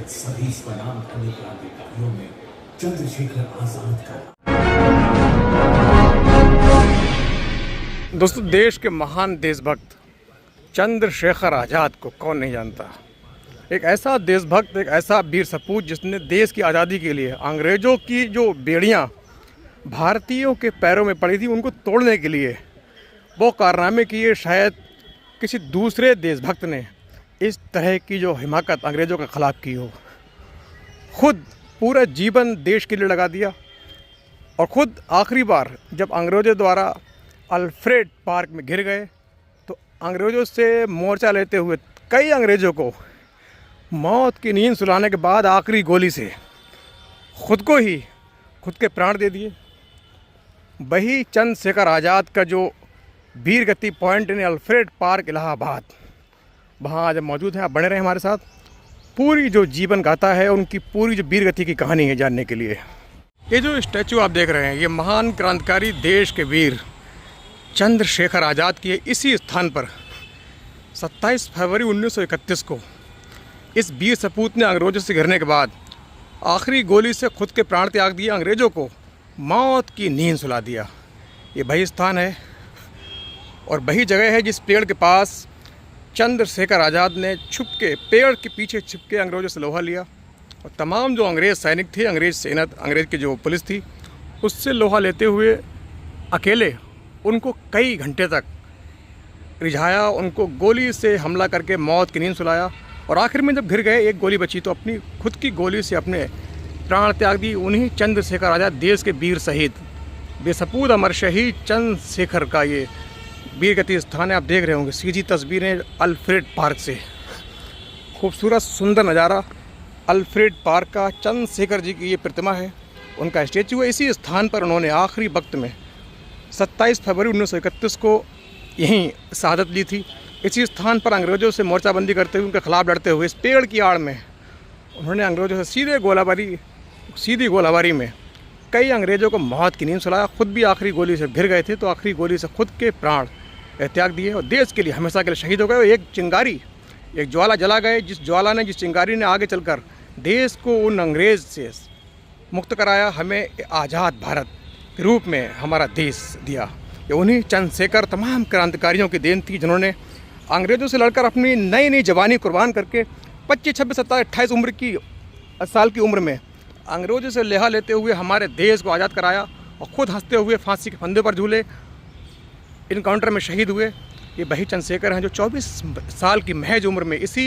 सभी स्वनाम धन्य क्रांतिकारियों में चंद्रशेखर आजाद का। दोस्तों, देश के महान देशभक्त चंद्रशेखर आज़ाद को कौन नहीं जानता। एक ऐसा देशभक्त, एक ऐसा वीर सपूत जिसने देश की आज़ादी के लिए अंग्रेज़ों की जो बेड़ियां भारतीयों के पैरों में पड़ी थी उनको तोड़ने के लिए वो कारनामे किए। शायद किसी दूसरे देशभक्त ने इस तरह की जो हिमाकत अंग्रेज़ों के ख़िलाफ़ की हो। खुद पूरा जीवन देश के लिए लगा दिया और ख़ुद आखिरी बार जब अंग्रेज़ों द्वारा अल्फ्रेड पार्क में घिर गए तो अंग्रेज़ों से मोर्चा लेते हुए कई अंग्रेज़ों को मौत की नींद सुलाने के बाद आखिरी गोली से खुद के प्राण दे दिए। वही चंद्रशेखर आज़ाद का जो वीर गति पॉइंट यानी अल्फ्रेड पार्क इलाहाबाद, वहाँ आज मौजूद हैं। आप बने रहे हमारे साथ। पूरी जो जीवन गाथा है, उनकी पूरी जो वीर गति की कहानी है जानने के लिए। ये जो स्टैचू आप देख रहे हैं, ये महान क्रांतिकारी देश के वीर चंद्रशेखर आज़ाद की है। इसी स्थान पर 27 फरवरी 1931 को इस वीर सपूत ने अंग्रेज़ों से घिरने के बाद आखिरी गोली से खुद के प्राण त्याग दिए, अंग्रेज़ों को मौत की नींद सुला दिया। ये वही स्थान है और वही जगह है जिस पेड़ के पास चंद्रशेखर आज़ाद ने पेड़ के पीछे छुप के अंग्रेज़ों से लोहा लिया और तमाम जो अंग्रेज़ सैनिक थे, अंग्रेज़ की जो पुलिस थी, उससे लोहा लेते हुए अकेले उनको कई घंटे तक रिझाया, उनको गोली से हमला करके मौत की नींद सुलाया और आखिर में जब घिर गए, एक गोली बची तो अपनी खुद की गोली से अपने प्राण त्याग दी। उन्हीं चंद्रशेखर आज़ाद, देश के वीर शहीद, बेसपूत अमर शहीद चंद्रशेखर का ये वीर गति स्थान है। आप देख रहे होंगे सीधी तस्वीरें अल्फ्रेड पार्क से। खूबसूरत सुंदर नज़ारा अल्फ्रेड पार्क का। चंद्रशेखर जी की ये प्रतिमा है, उनका स्टेचू है। इसी स्थान पर उन्होंने आखिरी वक्त में 27 फरवरी 1931 को यहीं शहादत ली थी। इसी स्थान पर अंग्रेज़ों से मोर्चाबंदी करते हुए, उनके खिलाफ लड़ते हुए, इस पेड़ की आड़ में उन्होंने अंग्रेज़ों से सीधी गोलाबारी में कई अंग्रेज़ों को मौत की नींद सुलाया। खुद भी आखिरी गोली से घिर गए थे तो आखिरी गोली से खुद के प्राण त्याग दिए और देश के लिए हमेशा के लिए शहीद हो गए। एक ज्वाला जला गए, जिस चिंगारी ने आगे चलकर देश को उन अंग्रेज़ से मुक्त कराया, हमें आज़ाद भारत के रूप में हमारा देश दिया। ये उन्हीं चंद्रशेखर तमाम क्रांतिकारियों की देन थी जिन्होंने अंग्रेज़ों से लड़कर अपनी नई जवानी कुर्बान करके 25, 26, 27, 28 साल की उम्र में अंग्रेज़ों से लोहा लेते हुए हमारे देश को आज़ाद कराया और ख़ुद हंसते हुए फांसी के फंदे पर झूले, इनकाउंटर में शहीद हुए। ये वही चंद्रशेखर हैं जो 24 साल की महज उम्र में इसी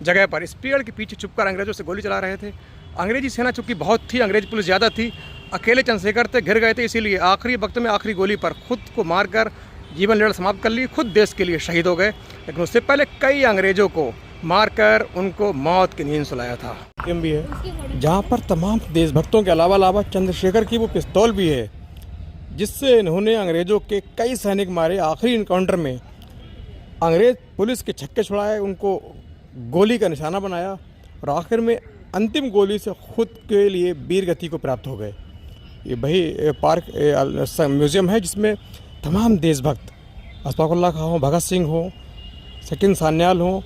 जगह पर इस पेड़ के पीछे छुपकर अंग्रेज़ों से गोली चला रहे थे। अंग्रेज़ी सेना चूँकि बहुत थी, अंग्रेज़ पुलिस ज़्यादा थी, अकेले चंद्रशेखर थे, घिर गए थे, इसीलिए आखिरी वक्त में आखिरी गोली पर खुद को मारकर जीवन लड़ समाप्त कर ली। खुद देश के लिए शहीद हो गए, लेकिन उससे पहले कई अंग्रेज़ों को मारकर उनको मौत की नींद सुलाया था। भी है जहाँ पर तमाम देशभक्तों के अलावा चंद्रशेखर की वो पिस्तौल भी है जिससे इन्होंने अंग्रेज़ों के कई सैनिक मारे। आखिरी इनकाउंटर में अंग्रेज़ पुलिस के छक्के छुड़ाए, उनको गोली का निशाना बनाया और आखिर में अंतिम गोली से खुद के लिए वीर गति को प्राप्त हो गए। ये वही पार्क म्यूज़ियम है जिसमें तमाम देशभक्त, अशफाक उल्लाह खां हो, भगत सिंह हो, सचिन सान्याल हो,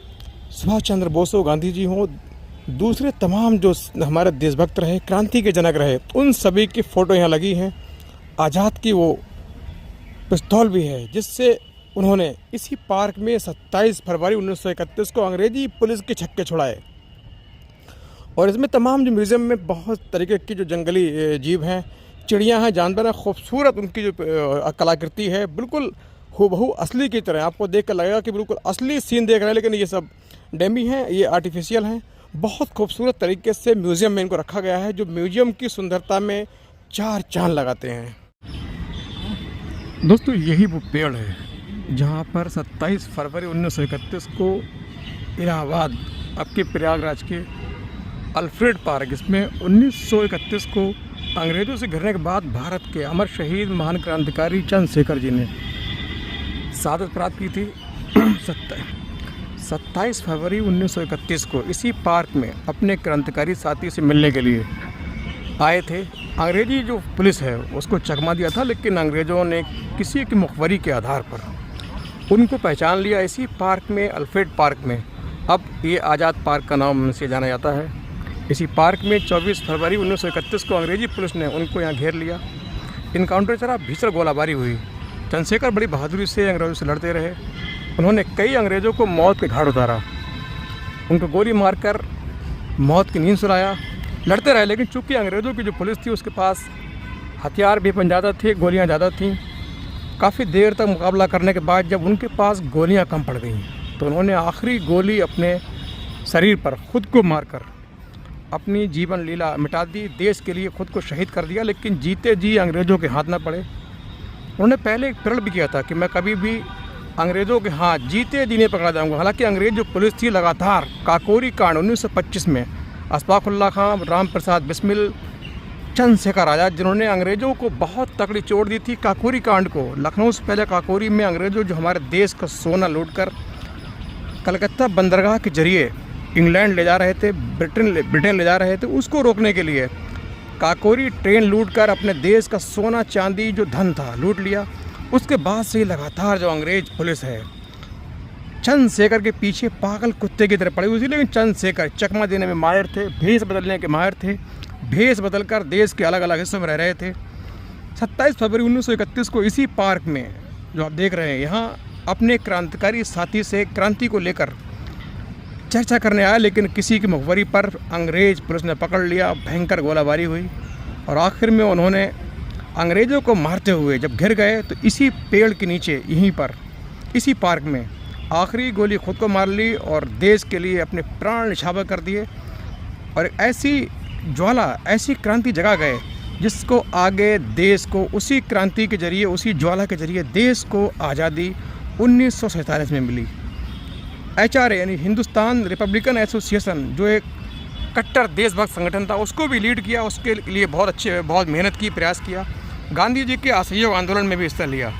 सुभाष चंद्र बोस हो, गांधी जी हो, दूसरे तमाम जो हमारे देशभक्त रहे, क्रांति के जनक रहे, उन सभी की फ़ोटो यहाँ लगी हैं। आज़ाद की वो पिस्तौल भी है जिससे उन्होंने इसी पार्क में 27 फरवरी 1931 को अंग्रेज़ी पुलिस के छक्के छुड़ाए। और इसमें तमाम जो म्यूज़ियम में बहुत तरीके की जो जंगली जीव हैं, चिड़ियाँ हैं, जानवर हैं, खूबसूरत उनकी जो कलाकृति है, बिल्कुल हूबहू असली की तरह। आपको देख कर लगेगा कि बिल्कुल असली सीन देख रहे हैं, लेकिन ये सब डेमी हैं, ये आर्टिफिशियल हैं। बहुत खूबसूरत तरीके से म्यूज़ियम में इनको रखा गया है जो म्यूज़ियम की सुंदरता में 4 चांद लगाते हैं। दोस्तों, यही वो पेड़ है जहाँ पर 27 फरवरी 1931 को इलाहाबाद, आपके प्रयागराज के अल्फ्रेड पार्क, इसमें 1931 को अंग्रेज़ों से घिरने के बाद भारत के अमर शहीद महान क्रांतिकारी चंद्रशेखर जी ने शहादत प्राप्त की थी। 27 फरवरी 1931 को इसी पार्क में अपने क्रांतिकारी साथी से मिलने के लिए आए थे। अंग्रेज़ी जो पुलिस है उसको चकमा दिया था, लेकिन अंग्रेज़ों ने किसी की मुखबरी के आधार पर उनको पहचान लिया। इसी पार्क में, अल्फ्रेड पार्क में, अब ये आज़ाद पार्क का नाम से जाना जाता है। इसी पार्क में 24 फरवरी 1931 को अंग्रेजी पुलिस ने उनको यहाँ घेर लिया। इनकाउंटर चला, भीषण गोलाबारी हुई। चंद्रशेखर बड़ी बहादुरी से अंग्रेज़ों से लड़ते रहे। उन्होंने कई अंग्रेज़ों को मौत के घाट उतारा, उनको गोली मारकर मौत की नींद सुलाया। लड़ते रहे, लेकिन चूंकि अंग्रेज़ों की जो पुलिस थी उसके पास हथियार भी ज़्यादा थे, गोलियाँ ज़्यादा थीं। काफ़ी देर तक मुकाबला करने के बाद जब उनके पास गोलियाँ कम पड़ गईं तो उन्होंने आखिरी गोली अपने शरीर पर खुद को मारकर अपनी जीवन लीला मिटा दी, देश के लिए खुद को शहीद कर दिया। लेकिन जीते जी अंग्रेज़ों के हाथ न पड़े। उन्होंने पहले एक प्रण भी किया था कि मैं कभी भी अंग्रेज़ों के हाथ जीते जी नहीं पकड़ा जाऊँगा। हालांकि अंग्रेज़ जो पुलिस थी लगातार काकोरी कांड 1925 में अशफाक़ुल्लाह खां, राम प्रसाद बिस्मिल, चंद्रशेखर आज़ाद, जिन्होंने अंग्रेज़ों को बहुत तगड़ी चोट दी थी काकोरी कांड को। लखनऊ से पहले काकोरी में अंग्रेज़ों जो हमारे देश का सोना लूटकर कलकत्ता बंदरगाह के जरिए इंग्लैंड ले जा रहे थे, ब्रिटेन ले जा रहे थे, उसको रोकने के लिए काकोरी ट्रेन लूटकर अपने देश का सोना चांदी जो धन था लूट लिया। उसके बाद से लगातार जो अंग्रेज़ पुलिस है चंद्रशेखर के पीछे पागल कुत्ते की तरह पड़ी हुई थी। लेकिन चंद्रशेखर चकमा देने में माहिर थे, भेष बदलने के माहिर थे, भेष बदलकर देश के अलग अलग हिस्सों में रह रहे थे। 27 फरवरी 1931 को इसी पार्क में जो आप देख रहे हैं, यहाँ अपने क्रांतिकारी साथी से क्रांति को लेकर चर्चा करने आया, लेकिन किसी की मुखबरी पर अंग्रेज़ पुलिस ने पकड़ लिया। भयंकर गोलाबारी हुई और आखिर में उन्होंने अंग्रेज़ों को मारते हुए जब घिर गए तो इसी पेड़ के नीचे, यहीं पर इसी पार्क में आखिरी गोली खुद को मार ली और देश के लिए अपने प्राण न्यौछावर कर दिए। और ऐसी ज्वाला, ऐसी क्रांति जगा गए जिसको आगे देश को उसी क्रांति के जरिए, उसी ज्वाला के जरिए देश को आज़ादी 1947 में मिली। HRA यानी हिंदुस्तान रिपब्लिकन एसोसिएशन जो एक कट्टर देशभक्त संगठन था, उसको भी लीड किया, उसके लिए बहुत मेहनत की, प्रयास किया। गांधी जी के असहयोग आंदोलन में भी हिस्सा लिया।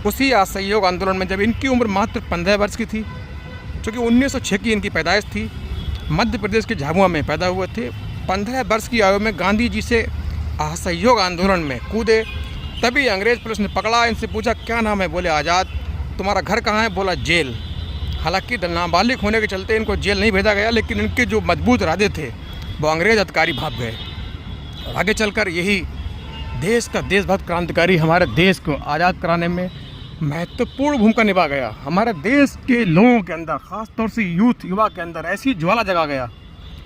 उसी असहयोग आंदोलन में जब इनकी उम्र मात्र 15 वर्ष की थी, चूँकि 1906 की इनकी पैदाइश थी, मध्य प्रदेश के झाबुआ में पैदा हुए थे। 15 वर्ष की आयु में गांधी जी से असहयोग आंदोलन में कूदे। तभी अंग्रेज़ पुलिस ने पकड़ा, इनसे पूछा क्या नाम है, बोले आज़ाद। तुम्हारा घर कहाँ है, बोला जेल। हालांकि नाबालिग होने के चलते इनको जेल नहीं भेजा गया, लेकिन इनके जो मजबूत इरादे थे वो अंग्रेज़ अधिकारी भाग गए। और आगे चलकर यही देश का देशभक्त क्रांतिकारी हमारे देश को आज़ाद कराने में महत्वपूर्ण भूमिका निभा गया। हमारे देश के लोगों के अंदर, ख़ास तौर से यूथ, युवा के अंदर ऐसी ज्वाला जगा गया,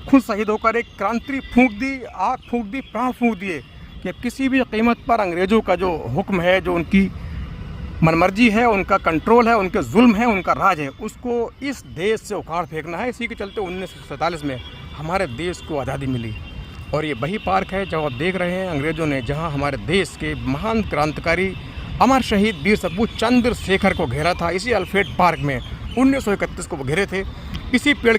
खुद शहीद होकर एक क्रांति फूंक दी, आग फूंक दी, प्राण फूंक दिए कि किसी भी कीमत पर अंग्रेज़ों का जो हुक्म है, जो उनकी मनमर्जी है, उनका कंट्रोल है, उनके जुल्म है, उनका राज है, उसको इस देश से उखाड़ फेंकना है। इसी के चलते 1947 में हमारे देश को आज़ादी मिली। और ये वही पार्क है जो आप देख रहे हैं, अंग्रेज़ों ने जहाँ हमारे देश के महान क्रांतिकारी अमर शहीद वीर सपूत चंद्रशेखर को घेरा था। इसी अल्फ्रेड पार्क में 1931 को वो घेरे थे। इसी पेड़